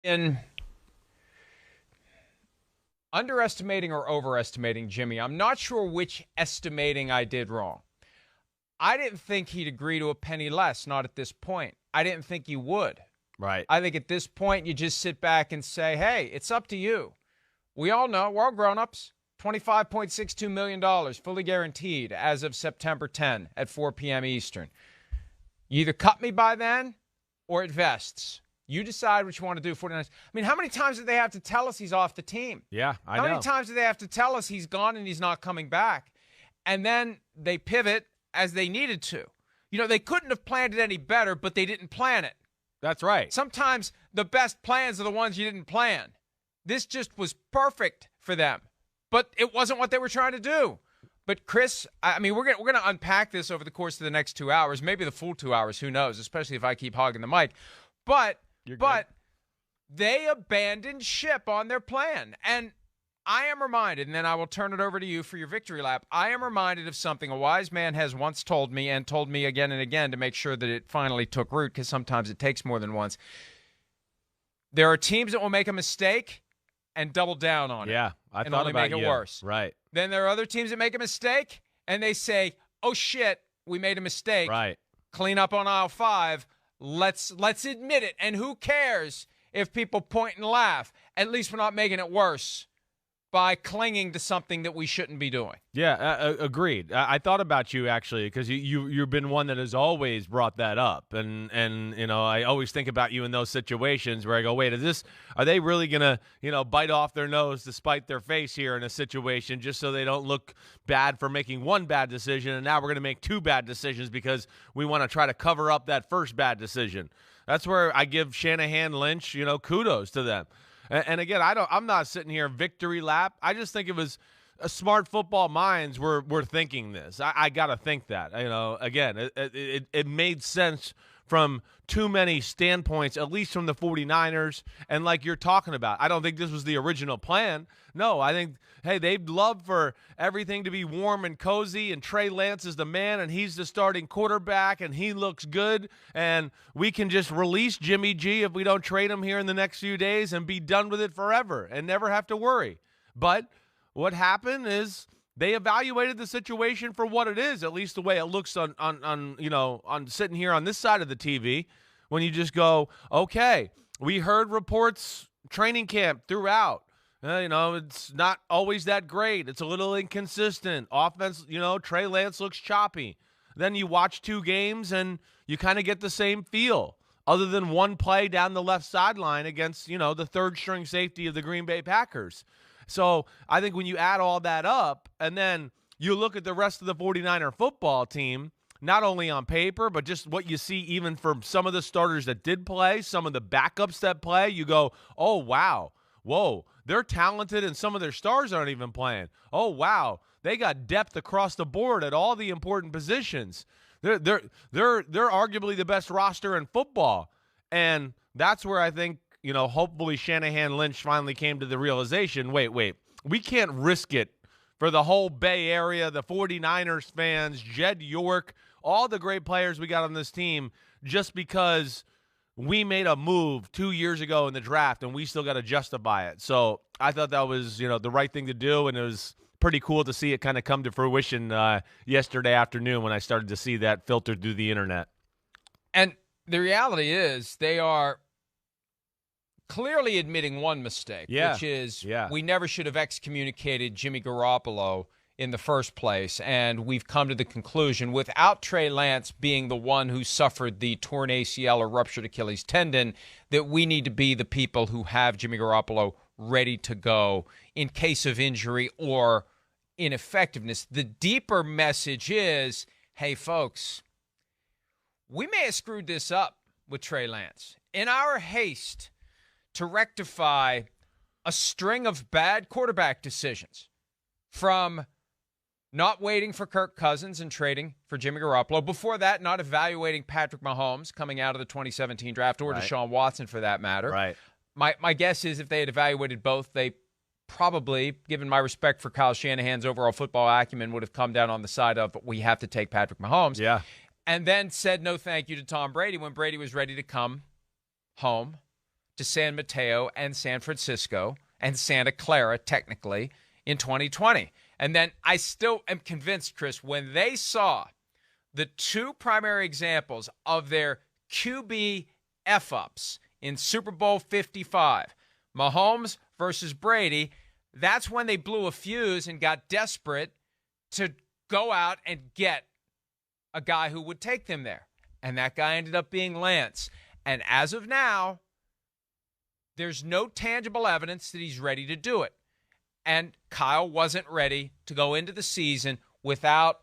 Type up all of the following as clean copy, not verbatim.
In underestimating or overestimating Jimmy, I'm not sure which estimating I did wrong. I didn't think he'd agree to a penny less, not at this point. I didn't think he would. Right. I think at this point, you just sit back and say, hey, it's up to you. We all know, we're all grown-ups. $25.62 million, fully guaranteed as of September 10 at 4 p.m. Eastern. You either cut me by then or it vests. You decide what you want to do. 49ers. I mean, how many times did they have to tell us he's off the team? Yeah, I know. How many times did they have to tell us he's gone and he's not coming back? And then they pivot as they needed to. You know, they couldn't have planned it any better, but they didn't plan it. That's right. Sometimes the best plans are the ones you didn't plan. This just was perfect for them, but it wasn't what they were trying to do. But Chris, I mean, we're gonna unpack this over the course of the next 2 hours, maybe the full 2 hours. Who knows? Especially if I keep hogging the mic. But they abandoned ship on their plan, and I am reminded, and then I will turn it over to you for your victory lap. I am reminded of something a wise man has once told me, and told me again and again to make sure that it finally took root, because sometimes it takes more than once. There are teams that will make a mistake and double down on it. Yeah, I and thought only about make it worse. Right. Then there are other teams that make a mistake and they say, "Oh shit, we made a mistake." Right. Clean up on aisle 5. Let's admit it. And who cares if people point and laugh? At least we're not making it worse by clinging to something that we shouldn't be doing. Yeah, agreed. I thought about you, actually, because you've been one that has always brought that up. And you know, I always think about you in those situations where I go, wait, are they really going to, you know, bite off their nose to spite their face here in a situation just so they don't look bad for making one bad decision, and now we're going to make 2 bad decisions because we want to try to cover up that first bad decision. That's where I give Shanahan, Lynch, you know, kudos to them. And again, I'm not sitting here victory lap. I just think it was smart football minds were thinking this. I got to think that. You know, again, it made sense from too many standpoints, at least from the 49ers. And like you're talking about, I don't think this was the original plan. No, I think, hey, they'd love for everything to be warm and cozy, and Trey Lance is the man, and he's the starting quarterback, and he looks good, and we can just release Jimmy G if we don't trade him here in the next few days and be done with it forever and never have to worry. But what happened is they evaluated the situation for what it is, at least the way it looks on you know, on sitting here on this side of the TV, when you just go, okay, we heard reports training camp throughout. You know, it's not always that great. It's a little inconsistent. Offense, you know, Trey Lance looks choppy. Then you watch 2 games and you kind of get the same feel, other than one play down the left sideline against, you know, the third-string safety of the Green Bay Packers. So I think when you add all that up and then you look at the rest of the 49er football team, not only on paper, but just what you see even from some of the starters that did play, some of the backups that play, you go, oh, wow, whoa, they're talented and some of their stars aren't even playing. Oh, wow, they got depth across the board at all the important positions. They're arguably the best roster in football. And that's where I think, you know, hopefully Shanahan Lynch finally came to the realization, wait, we can't risk it for the whole Bay Area, the 49ers fans, Jed York, all the great players we got on this team, just because we made a move 2 years ago in the draft and we still got to justify it. So I thought that was, you know, the right thing to do, and it was pretty cool to see it kind of come to fruition yesterday afternoon when I started to see that filtered through the internet. And the reality is they are clearly admitting one mistake, which is we never should have excommunicated Jimmy Garoppolo in the first place. And we've come to the conclusion, without Trey Lance being the one who suffered the torn ACL or ruptured Achilles tendon, that we need to be the people who have Jimmy Garoppolo ready to go in case of injury or ineffectiveness. The deeper message is, hey, folks, we may have screwed this up with Trey Lance. In our haste to rectify a string of bad quarterback decisions, from not waiting for Kirk Cousins and trading for Jimmy Garoppolo, before that, not evaluating Patrick Mahomes coming out of the 2017 draft, or Deshaun Watson for that matter. Right. My guess is if they had evaluated both, they probably, given my respect for Kyle Shanahan's overall football acumen, would have come down on the side of we have to take Patrick Mahomes. Yeah. And then said no thank you to Tom Brady when Brady was ready to come home to San Mateo and San Francisco and Santa Clara, technically, in 2020. And then I still am convinced, Chris, when they saw the two primary examples of their QB F-ups in Super Bowl 55, Mahomes versus Brady, that's when they blew a fuse and got desperate to go out and get a guy who would take them there. And that guy ended up being Lance. And as of now, there's no tangible evidence that he's ready to do it. And Kyle wasn't ready to go into the season without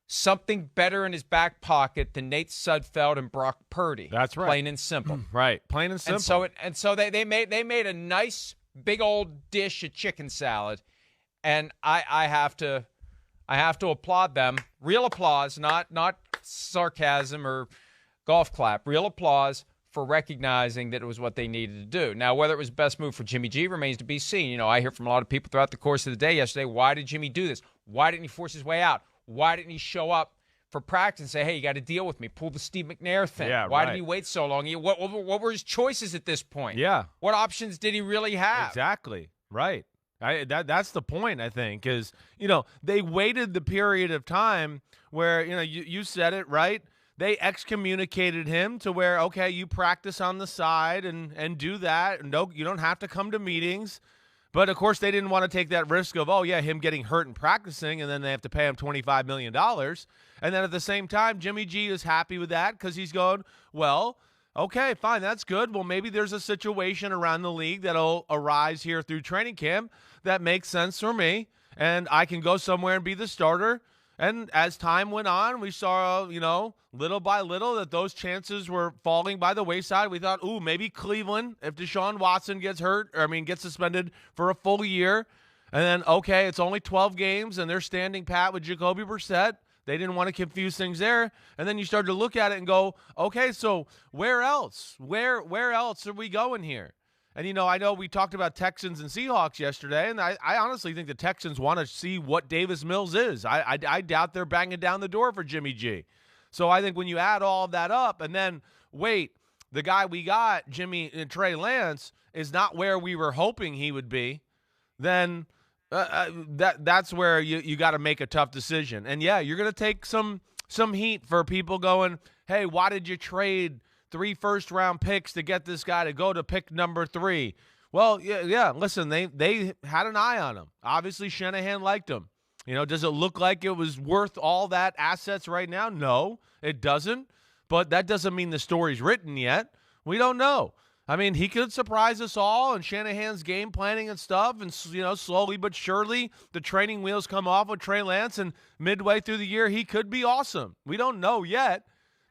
something better in his back pocket than Nate Sudfeld and Brock Purdy. That's right. Plain and simple. Right. Plain and simple. And so they made a nice big old dish of chicken salad, and I have to applaud them. Real applause, not sarcasm or golf clap. Real applause for recognizing that it was what they needed to do. Now, whether it was the best move for Jimmy G remains to be seen. You know, I hear from a lot of people throughout the course of the day yesterday, why did Jimmy do this? Why didn't he force his way out? Why didn't he show up for practice and say, hey, you got to deal with me? Pull the Steve McNair thing. Yeah, Why right. did he wait so long? What were his choices at this point? Yeah. What options did he really have? Exactly. Right. That's the point, I think, is, you know, they waited the period of time where, you know, you said it, right? They excommunicated him to where, okay, you practice on the side and do that. No, you don't have to come to meetings. But, of course, they didn't want to take that risk of, oh, yeah, him getting hurt and practicing, and then they have to pay him $25 million. And then at the same time, Jimmy G is happy with that because he's going, well, okay, fine, that's good. Well, maybe there's a situation around the league that'll arise here through training camp that makes sense for me, and I can go somewhere and be the starter. And as time went on, we saw, you know, little by little that those chances were falling by the wayside. We thought, ooh, maybe Cleveland, if Deshaun Watson gets suspended for a full year. And then, okay, it's only 12 games, and they're standing pat with Jacoby Brissett. They didn't want to confuse things there. And then you start to look at it and go, okay, so where else? Where else are we going here? And, you know, I know we talked about Texans and Seahawks yesterday, and I honestly think the Texans want to see what Davis Mills is. I doubt they're banging down the door for Jimmy G. So I think when you add all of that up and then, wait, the guy we got, Trey Lance, is not where we were hoping he would be, then that's where you got to make a tough decision. And, yeah, you're going to take some heat for people going, hey, why did you trade 3 first-round picks to get this guy to go to pick number 3? Well, yeah. Listen, they had an eye on him. Obviously, Shanahan liked him. You know, does it look like it was worth all that assets right now? No, it doesn't. But that doesn't mean the story's written yet. We don't know. I mean, he could surprise us all, and Shanahan's game planning and stuff, and, you know, slowly but surely the training wheels come off with Trey Lance, and midway through the year he could be awesome. We don't know yet.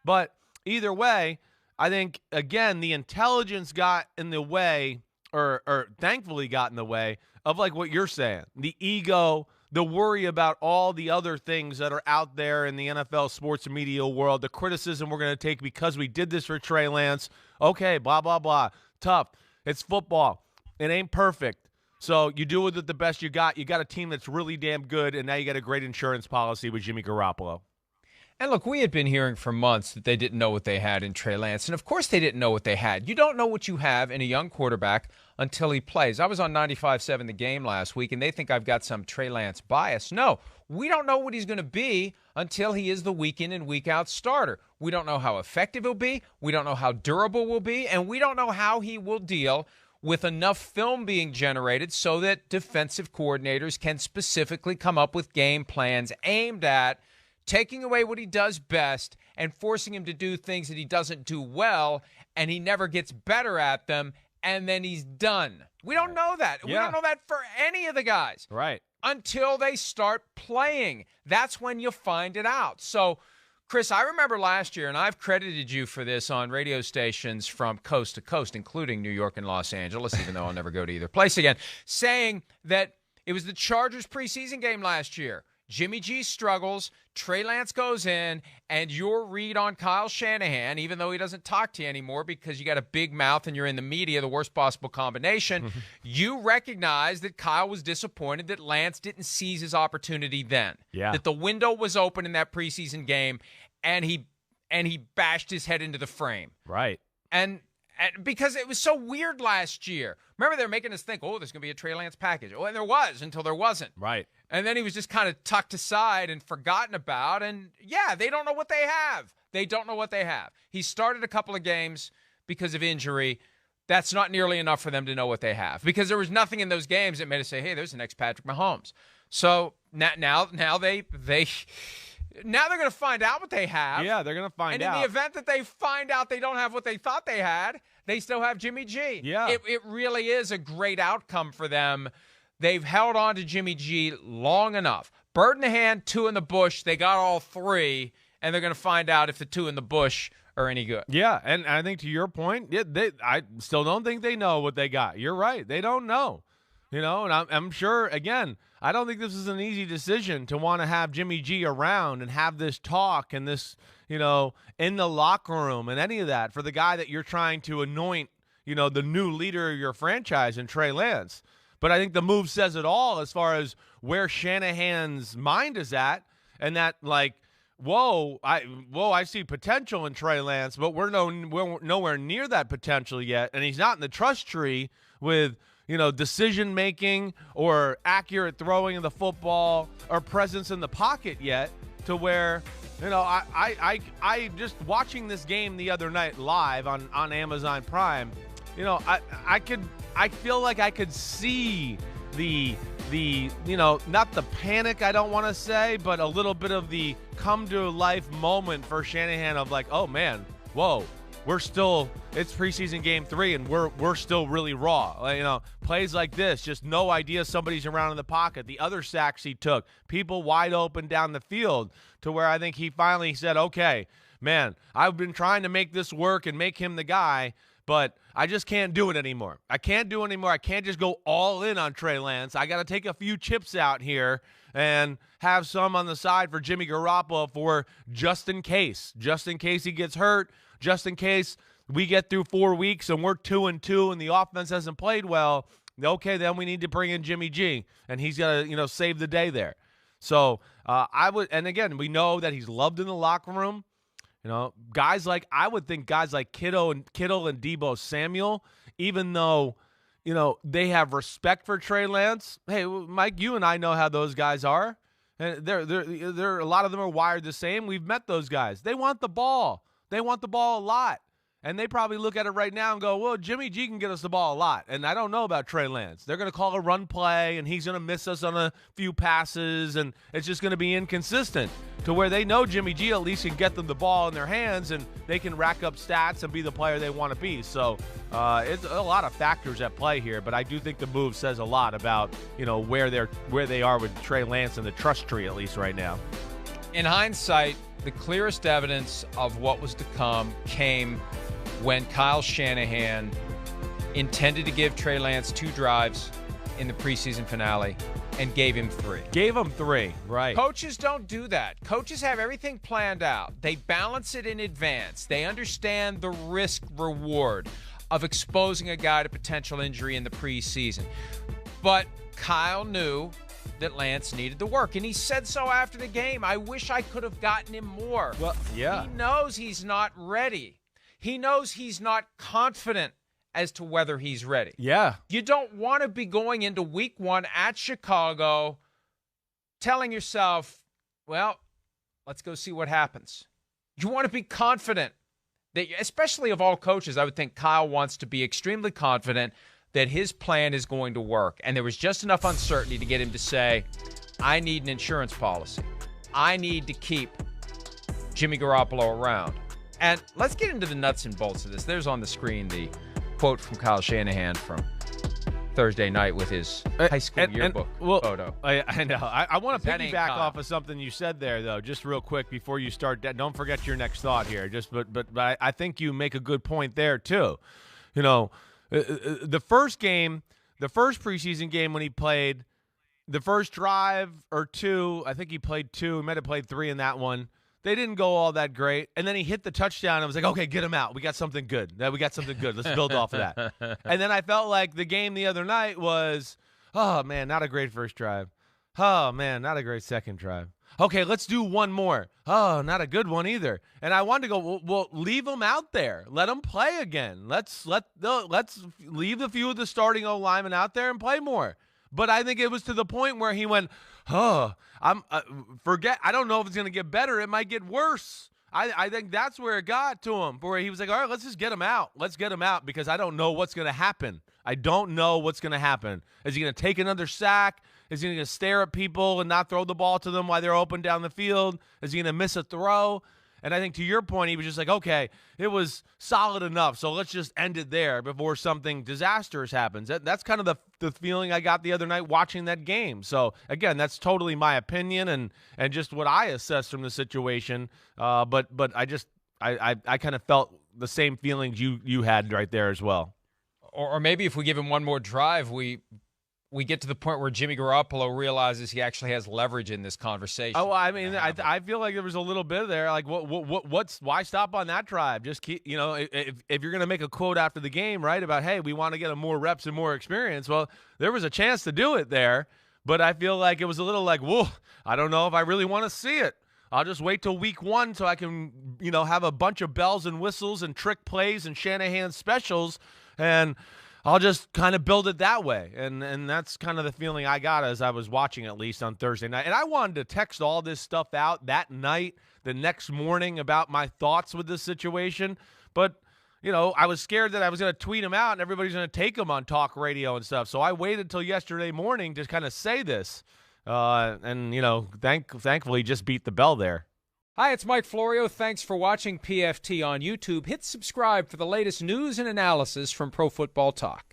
But either way, I think, again, the intelligence got in the way, or thankfully got in the way of, like, what you're saying. The ego, the worry about all the other things that are out there in the NFL sports media world, the criticism we're going to take because we did this for Trey Lance. Okay, blah, blah, blah. Tough. It's football. It ain't perfect. So you do with it the best you got. You got a team that's really damn good, and now you got a great insurance policy with Jimmy Garoppolo. And look, we had been hearing for months that they didn't know what they had in Trey Lance. And, of course, they didn't know what they had. You don't know what you have in a young quarterback until he plays. I was on 95.7 The Game last week, and they think I've got some Trey Lance bias. No, we don't know what he's going to be until he is the week in and week out starter. We don't know how effective he'll be. We don't know how durable we'll be. And we don't know how he will deal with enough film being generated so that defensive coordinators can specifically come up with game plans aimed at taking away what he does best and forcing him to do things that he doesn't do well, and he never gets better at them, and then he's done. We don't know that. We don't know that for any of the guys. Right. Until they start playing. That's when you find it out. So, Chris, I remember last year, and I've credited you for this on radio stations from coast to coast, including New York and Los Angeles, even though I'll never go to either place again, saying that it was the Chargers preseason game last year. Jimmy G struggles, Trey Lance goes in, and your read on Kyle Shanahan, even though he doesn't talk to you anymore because you got a big mouth and you're in the media, the worst possible combination, you recognize that Kyle was disappointed that Lance didn't seize his opportunity then. Yeah. That the window was open in that preseason game, and he bashed his head into the frame. Right. And And because it was so weird last year. Remember, they were making us think, oh, there's going to be a Trey Lance package. Oh, and there was until there wasn't. Right. And then he was just kind of tucked aside and forgotten about. And, yeah, they don't know what they have. They don't know what they have. He started a couple of games because of injury. That's not nearly enough for them to know what they have, because there was nothing in those games that made us say, hey, there's the next Patrick Mahomes. So now they're going to find out what they have. Yeah, they're going to find out. And in the event that they find out they don't have what they thought they had, they still have Jimmy G. Yeah. It really is a great outcome for them. They've held on to Jimmy G long enough. Bird in the hand, two in the bush. They got all three, and they're going to find out if the two in the bush are any good. Yeah, and I think to your point, I still don't think they know what they got. You're right. They don't know. And I'm sure, again, I don't think this is an easy decision to want to have Jimmy G around and have this talk and this, in the locker room and any of that for the guy that you're trying to anoint, the new leader of your franchise in Trey Lance. But I think the move says it all as far as where Shanahan's mind is at, and that, like, I see potential in Trey Lance, but we're nowhere near that potential yet, and he's not in the trust tree with decision making or accurate throwing of the football or presence in the pocket yet, to where I just watching this game the other night live on Amazon Prime, I feel like I could see the not the panic, I don't want to say, but a little bit of the come to life moment for Shanahan of like, oh man, whoa, it's preseason game 3 and we're still really raw. Plays like this, just no idea somebody's around in the pocket. The other sacks he took, people wide open down the field, to where I think he finally said, okay, man, I've been trying to make this work and make him the guy, but I just can't do it anymore. I can't just go all in on Trey Lance. I got to take a few chips out here and have some on the side for Jimmy Garoppolo for just in case he gets hurt, just in case we get through 4 weeks and we're 2-2 and the offense hasn't played well. Okay, then we need to bring in Jimmy G, and he's got to, save the day there. So and again, we know that he's loved in the locker room. Guys like Kittle and Deebo Samuel, even though, they have respect for Trey Lance. Hey, Mike, you and I know how those guys are. And they're a lot of them are wired the same. We've met those guys. They want the ball. They want the ball a lot. And they probably look at it right now and go, well, Jimmy G can get us the ball a lot. And I don't know about Trey Lance. They're going to call a run play, and he's going to miss us on a few passes, and it's just going to be inconsistent, to where they know Jimmy G at least can get them the ball in their hands, and they can rack up stats and be the player they want to be. So it's a lot of factors at play here, but I do think the move says a lot about, where they are with Trey Lance and the trust tree, at least right now. In hindsight, the clearest evidence of what was to come came when Kyle Shanahan intended to give Trey Lance 2 drives in the preseason finale and gave him 3. Gave him 3, right. Coaches don't do that. Coaches have everything planned out. They balance it in advance. They understand the risk-reward of exposing a guy to potential injury in the preseason. But Kyle knew that Lance needed the work, and he said so after the game. I wish I could have gotten him more. Well, yeah. He knows he's not ready. He knows he's not confident as to whether he's ready. Yeah. You don't want to be going into week 1 at Chicago telling yourself, well, let's go see what happens. You want to be confident, that, especially of all coaches, I would think Kyle wants to be extremely confident that his plan is going to work. And there was just enough uncertainty to get him to say, I need an insurance policy. I need to keep Jimmy Garoppolo around. And let's get into the nuts and bolts of this. There's on the screen the quote from Kyle Shanahan from Thursday night with his high school yearbook photo. I know. I want to piggyback off of something you said there, though, just real quick before you start. Don't forget your next thought here. But I think you make a good point there, too. The first preseason game when he played, the first drive or 2, I think he played 2. He might have played 3 in that one. They didn't go all that great. And then he hit the touchdown. And I was like, okay, get him out. We got something good. Let's build off of that. And then I felt like the game the other night was, oh, man, not a great first drive. Oh, man, not a great second drive. Okay, let's do one more. Oh, not a good one either. And I wanted to go, well, leave them out there. Let them play again. Let's leave a few of the starting O-linemen out there and play more. But I think it was to the point where he went, I don't know if it's going to get better. It might get worse. I think that's where it got to him, where he was like, all right, let's just get him out. Let's get him out because I don't know what's going to happen. I don't know what's going to happen. Is he going to take another sack? Is he going to stare at people and not throw the ball to them while they're open down the field? Is he going to miss a throw? And I think to your point, he was just like, okay, it was solid enough, so let's just end it there before something disastrous happens. That's kind of the feeling I got the other night watching that game. So, again, that's totally my opinion and just what I assessed from the situation. But I kind of felt the same feelings you had right there as well. Or maybe if we give him one more drive, we get to the point where Jimmy Garoppolo realizes he actually has leverage in this conversation. Oh, I mean, I feel like there was a little bit there. Like, why stop on that drive? Just keep, if you're going to make a quote after the game, right, about, hey, we want to get him more reps and more experience. Well, there was a chance to do it there, but I feel like it was a little like, whoa, I don't know if I really want to see it. I'll just wait till week 1 so I can, have a bunch of bells and whistles and trick plays and Shanahan specials, and I'll just kind of build it that way. And that's kind of the feeling I got as I was watching, at least on Thursday night. And I wanted to text all this stuff out that night, the next morning, about my thoughts with this situation. But, I was scared that I was going to tweet them out and everybody's going to take them on talk radio and stuff. So I waited till yesterday morning to kind of say this. Thankfully just beat the bell there. Hi, it's Mike Florio. Thanks for watching PFT on YouTube. Hit subscribe for the latest news and analysis from Pro Football Talk.